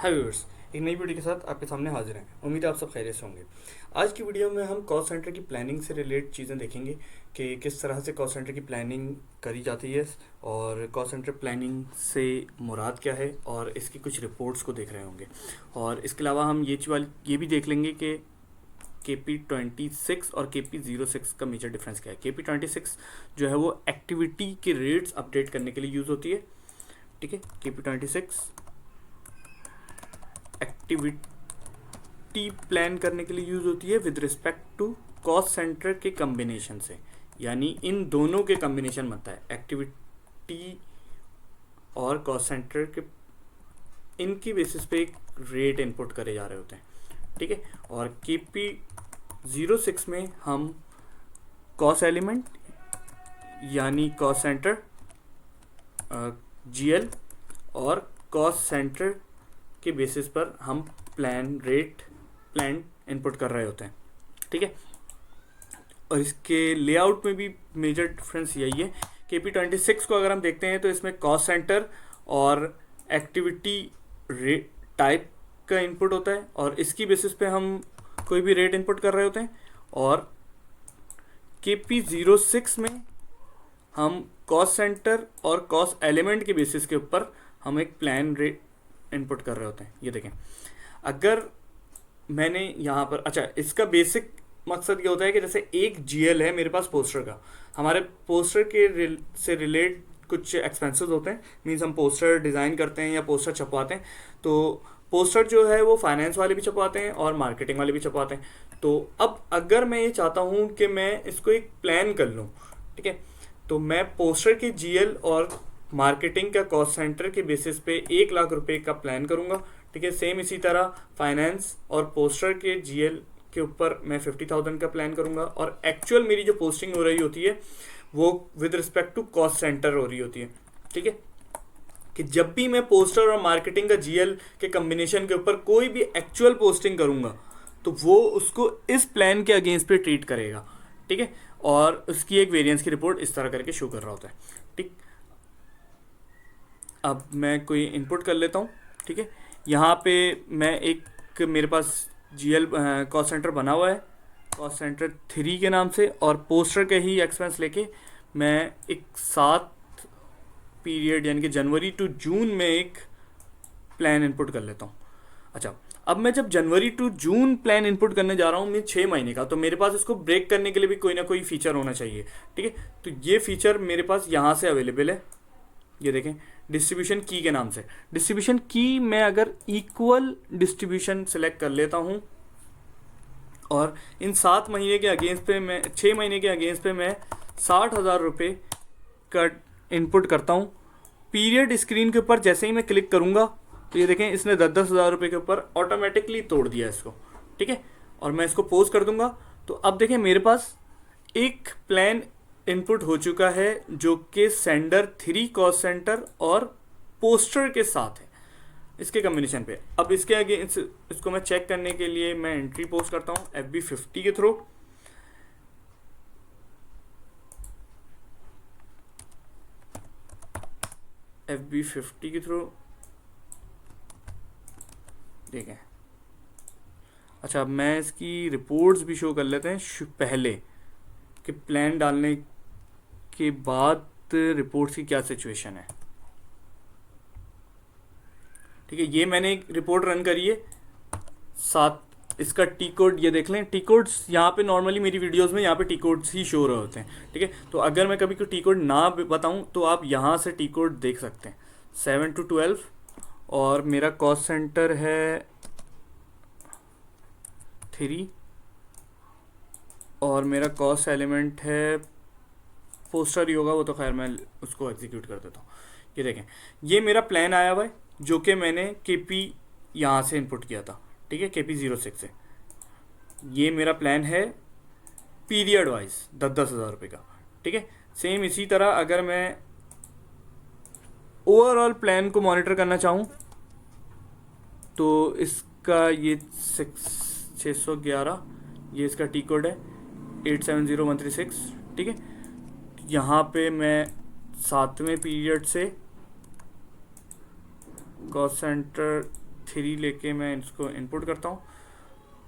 हाय viewers, एक नई video के साथ आपके सामने हाजिर हैं। उम्मीद है आप सब खैरियत से होंगे। आज की वीडियो में हम कॉस्ट सेंटर की प्लानिंग से रिलेटेड चीज़ें देखेंगे कि किस तरह से कॉस्ट सेंटर की प्लानिंग करी जाती है और कॉस्ट सेंटर प्लानिंग से मुराद क्या है, और इसकी कुछ रिपोर्ट्स को देख रहे होंगे। और इसके अलावा हम ये भी देख लेंगे कि KP26 और KP06 का मेजर डिफरेंस क्या है। KP26 जो है वो एक्टिविटी के रेट्स अपडेट करने के लिए यूज़ होती है, ठीक है। KP26 एक्टिविटी प्लान करने के लिए यूज़ होती है with respect to cost centre के कम्बिनेशन से, यानी इन दोनों के कम्बिनेशन बनता है, एक्टिविटी और कॉस्ट सेंटर के। इनकी बेसिस पे एक रेट इनपुट करे जा रहे होते हैं, ठीक है। और KP06 में हम कॉस्ट एलिमेंट यानी कॉस्ट सेंटर GL और कॉस्ट सेंटर के बेसिस पर हम प्लान इनपुट कर रहे होते हैं, ठीक है। और इसके लेआउट में भी मेजर डिफरेंस यही है। KP26 को अगर हम देखते हैं तो इसमें कॉस्ट सेंटर और एक्टिविटी रेट टाइप का इनपुट होता है, और इसकी बेसिस पे हम कोई भी रेट इनपुट कर रहे होते हैं। और KP06 में हम कॉस्ट सेंटर और कॉस्ट एलिमेंट के बेसिस के ऊपर हम एक प्लान रेट इनपुट कर रहे होते हैं। ये देखें, अगर मैंने यहाँ पर, अच्छा, इसका बेसिक मकसद ये होता है कि जैसे एक GL है मेरे पास पोस्टर का, हमारे पोस्टर के से रिलेट कुछ एक्सपेंसेस होते हैं। मीन्स हम पोस्टर डिज़ाइन करते हैं या पोस्टर छपवाते हैं, तो पोस्टर जो है वो फाइनेंस वाले भी छपवाते हैं और मार्केटिंग वाले भी छपवाते हैं। तो अब अगर मैं ये चाहता हूँ कि मैं इसको एक प्लान कर लूँ, ठीक है, तो मैं पोस्टर के GL और मार्केटिंग का कॉस्ट सेंटर के बेसिस पे 1 लाख रुपए का प्लान करूंगा, ठीक है। सेम इसी तरह फाइनेंस और पोस्टर के GL के ऊपर मैं 50,000 का प्लान करूंगा, और एक्चुअल मेरी जो पोस्टिंग हो रही होती है वो with respect to cost centre हो रही होती है, ठीक है। कि जब भी मैं पोस्टर और मार्केटिंग का GL के कम्बिनेशन के ऊपर कोई भी एक्चुअल पोस्टिंग करूंगा तो वो उसको इस प्लान के अगेंस्ट पे ट्रीट करेगा, ठीक है। और उसकी एक वेरिएंस की रिपोर्ट इस तरह करके शो कर रहा होता है, ठीक। अब मैं कोई इनपुट कर लेता हूँ, ठीक है। यहाँ पे मैं एक, मेरे पास GL कॉस्ट सेंटर बना हुआ है कॉस्ट सेंटर 3 के नाम से, और पोस्टर के ही एक्सपेंस लेके मैं एक 7 पीरियड यानी कि जनवरी टू जून में एक प्लान इनपुट कर लेता हूँ। अच्छा, अब मैं जब जनवरी टू जून प्लान इनपुट करने जा रहा हूँ मैं 6 महीने का, तो मेरे पास इसको ब्रेक करने के लिए भी कोई ना कोई फीचर होना चाहिए, ठीक है। तो ये फीचर मेरे पास यहाँ से अवेलेबल है, ये देखें, डिस्ट्रीब्यूशन की के नाम से। डिस्ट्रीब्यूशन की में अगर इक्वल डिस्ट्रीब्यूशन सेलेक्ट कर लेता हूं और इन 7 महीने के अगेंस्ट पे मैं 6 महीने के अगेंस्ट पे मैं 60,000 रुपये का इनपुट करता हूं। पीरियड स्क्रीन के ऊपर जैसे ही मैं क्लिक करूंगा तो ये देखें, इसने 10,000 रुपये के ऊपर ऑटोमेटिकली तोड़ दिया इसको, ठीक है। और मैं इसको पोस्ट कर दूंगा तो अब देखें मेरे पास एक प्लान इनपुट हो चुका है जो कि सेंडर 3 कॉस्ट सेंटर और पोस्टर के साथ है इसके कम्बिनेशन पे। अब इसके आगे इसको मैं चेक करने के लिए मैं एंट्री पोस्ट करता हूँ FB50 के थ्रू। FB50 के थ्रू देखें। अच्छा, अब मैं इसकी रिपोर्ट्स भी शो कर लेते हैं पहले कि प्लान डालने के बाद रिपोर्ट्स की क्या सिचुएशन है, ठीक है। ये मैंने एक रिपोर्ट रन करी है, साथ इसका टी कोड ये देख लें। टी कोड्स यहाँ पे नॉर्मली मेरी वीडियोस में यहाँ पे टी कोड्स ही शो हो रहे होते हैं, ठीक है। तो अगर मैं कभी कोई टी कोड ना बताऊँ तो आप यहाँ से टी कोड देख सकते हैं, 7 to 12। और मेरा कॉस्ट सेंटर है 3 और मेरा कॉस्ट एलिमेंट है पोस्टर ही होगा, वो तो खैर मैं उसको एग्जीक्यूट कर देता हूँ। ये देखें, ये मेरा प्लान आया हुआ है जो कि मैंने KP यहाँ से इनपुट किया था, ठीक है, KP06 से। ये मेरा प्लान है पीरियड वाइज 10,000 रुपये का, ठीक है। सेम इसी तरह अगर मैं ओवरऑल प्लान को मॉनिटर करना चाहूँ तो इसका ये 611 ये इसका टी कोड है 870136, ठीक है। यहाँ पे मैं 7वें पीरियड से कॉस्ट सेंटर 3 लेके मैं इसको इनपुट करता हूँ,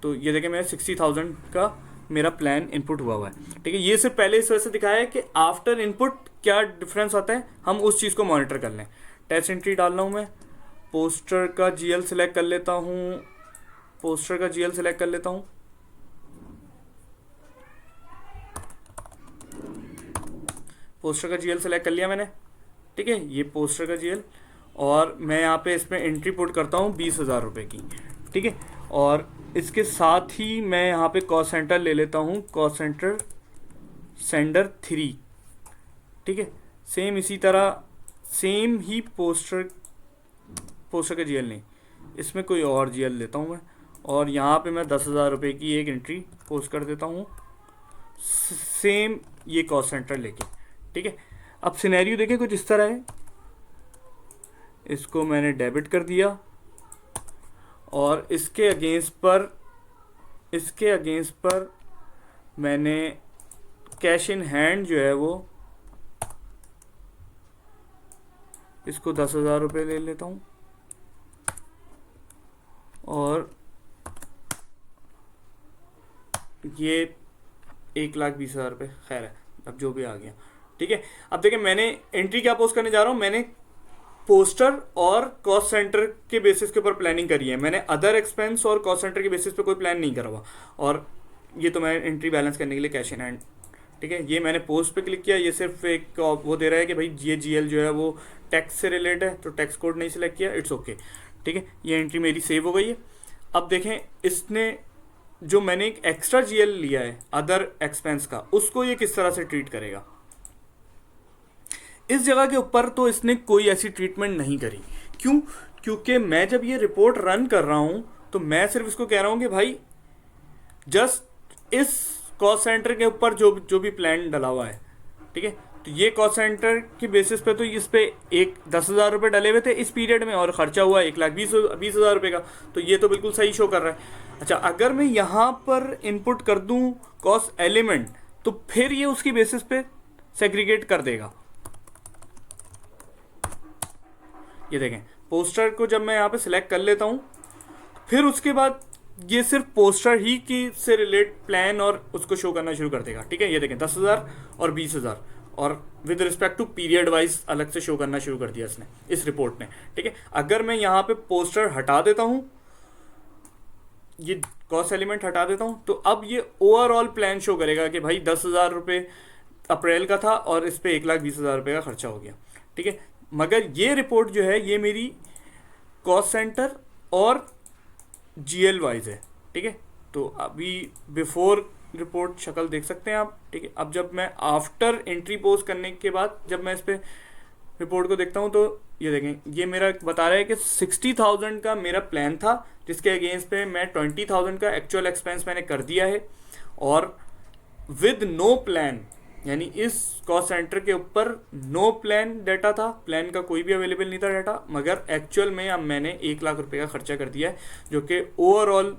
तो ये देखें मेरा 60,000 का मेरा प्लान इनपुट हुआ है। ठीक है, ये सिर्फ पहले इस वजह से दिखाया है कि आफ्टर इनपुट क्या डिफरेंस आता है, हम उस चीज़ को मॉनिटर कर लें। टेस्ट एंट्री डाल रहा हूँ मैं, पोस्टर का जीएल सेलेक्ट कर लेता हूँ, पोस्टर का जीएल सेलेक्ट कर लेता हूँ, पोस्टर का जीएल सेलेक्ट कर लिया मैंने। ठीक है, ये पोस्टर का जीएल, और मैं यहाँ पे इसमें एंट्री पुट करता हूँ 20,000 रुपये की। ठीक है, और इसके साथ ही मैं यहाँ पे कॉस्ट सेंटर ले लेता हूँ, कॉस्ट सेंटर सेंडर 3। ठीक है, सेम इसी तरह सेम ही पोस्टर का जीएल नहीं, इसमें कोई और जीएल लेता हूँ मैं, और यहाँ पे मैं 10,000 रुपये की एक एंट्री पोस्ट कर देता हूँ, सेम ये कॉस्ट सेंटर लेके। ठीक है, अब सिनेरियो देखें कुछ इस तरह है, इसको मैंने डेबिट कर दिया, और इसके अगेंस्ट पर मैंने कैश इन हैंड जो है वो इसको 10,000 रुपये ले लेता हूँ, और ये 1,20,000 रुपये, खैर है अब जो भी आ गया। ठीक है, अब देखिए मैंने एंट्री क्या पोस्ट करने जा रहा हूँ, मैंने पोस्टर और कॉस्ट सेंटर के बेसिस के ऊपर प्लानिंग करी है, मैंने अदर एक्सपेंस और कॉस्ट सेंटर के बेसिस पे कोई प्लान नहीं करा हुआ। और ये तो मैं एंट्री बैलेंस करने के लिए कैश इन हैंड। ठीक है, ये मैंने पोस्ट पे क्लिक किया, ये सिर्फ एक वो दे रहा है कि भाई ये जीएल जो है वो टैक्स से रिलेटेड है, तो टैक्स कोड नहीं सिलेक्ट किया, इट्स ओके। ठीक है, ये एंट्री मेरी सेव हो गई है। अब देखें इसने जो मैंने एक एक्स्ट्रा जीएल लिया है अदर एक्सपेंस का, उसको ये किस तरह से ट्रीट करेगा। इस जगह के ऊपर तो इसने कोई ऐसी ट्रीटमेंट नहीं करी। क्यों? क्योंकि मैं जब ये रिपोर्ट रन कर रहा हूं तो मैं सिर्फ इसको कह रहा हूं कि भाई जस्ट इस कॉस्ट सेंटर के ऊपर जो भी प्लान डला हुआ है, ठीक है, तो ये कॉस्ट सेंटर की बेसिस पे तो इस पे 10,000 रुपये डले हुए थे इस पीरियड में, और खर्चा हुआ 1,20,000 रुपये का, तो ये तो बिल्कुल सही शो कर रहा है। अच्छा, अगर मैं यहाँ पर इनपुट कर दूँ कॉस्ट एलिमेंट, तो फिर ये उसकी बेसिस पे सेग्रीगेट कर देगा। ये देखें, पोस्टर को जब मैं यहाँ पे सिलेक्ट कर लेता हूँ, फिर उसके बाद ये सिर्फ पोस्टर ही की से रिलेट प्लान और उसको शो करना शुरू कर देगा। ठीक है, ये देखें 10,000 और 20,000, और with respect to period wise अलग से शो करना शुरू कर दिया इसने, इस रिपोर्ट ने। ठीक है, अगर मैं यहाँ पे पोस्टर हटा देता हूँ, ये कॉस्ट एलिमेंट हटा देता हूँ, तो अब ये ओवरऑल प्लान शो करेगा कि भाई 10,000 रुपये अप्रैल का था और इस पे 1,20,000 रुपये का खर्चा हो गया। ठीक है, मगर ये रिपोर्ट जो है ये मेरी कॉस्ट सेंटर और जीएल वाइज है। ठीक है, तो अभी बिफोर रिपोर्ट शक्ल देख सकते हैं आप। ठीक है, अब जब मैं आफ्टर एंट्री पोस्ट करने के बाद जब मैं इस पर रिपोर्ट को देखता हूँ, तो ये देखें ये मेरा बता रहा है कि 60,000 का मेरा प्लान था, जिसके अगेंस्ट पे मैं 20,000 का एक्चुअल एक्सपेंस मैंने कर दिया है, और विद नो प्लान, यानी इस कॉस्ट सेंटर के ऊपर नो प्लान डाटा था, प्लान का कोई भी अवेलेबल नहीं था डाटा, मगर एक्चुअल में अब मैंने 1,00,000 रुपये का खर्चा कर दिया है, जो कि ओवरऑल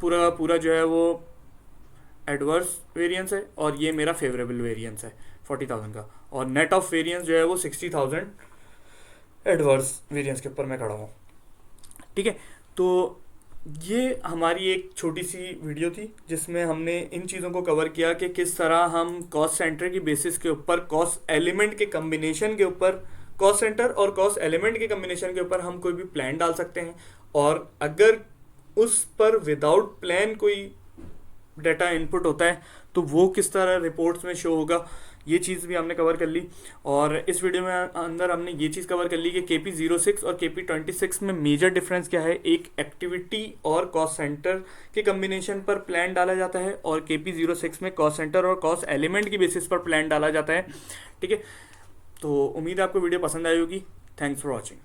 पूरा जो है वो एडवर्स वेरिएंस है, और ये मेरा फेवरेबल वेरिएंस है 40,000 का, और नेट ऑफ वेरिएंस जो है वो 60,000 एडवर्स वेरिएंस के ऊपर मैं खड़ा हूँ। ठीक है, तो ये हमारी एक छोटी सी वीडियो थी जिसमें हमने इन चीज़ों को कवर किया कि किस तरह हम कॉस्ट सेंटर की बेसिस के ऊपर कॉस्ट एलिमेंट के कम्बिनेशन के ऊपर, कॉस्ट सेंटर और कॉस्ट एलिमेंट के कम्बिनेशन के ऊपर हम कोई भी प्लान डाल सकते हैं, और अगर उस पर विदाउट प्लान कोई डाटा इनपुट होता है तो वो किस तरह रिपोर्ट्स में शो होगा, ये चीज़ भी हमने कवर कर ली। और इस वीडियो में अंदर हमने ये चीज़ कवर कर ली कि KP06 और KP26 में मेजर डिफरेंस क्या है। एक एक्टिविटी और कॉस्ट सेंटर के कम्बिनेशन पर प्लान डाला जाता है, और KP06 में कॉस्ट सेंटर और कॉस्ट एलिमेंट की बेसिस पर प्लान डाला जाता है। ठीक है, तो उम्मीद है आपको वीडियो पसंद आई होगी। Thanks for watching.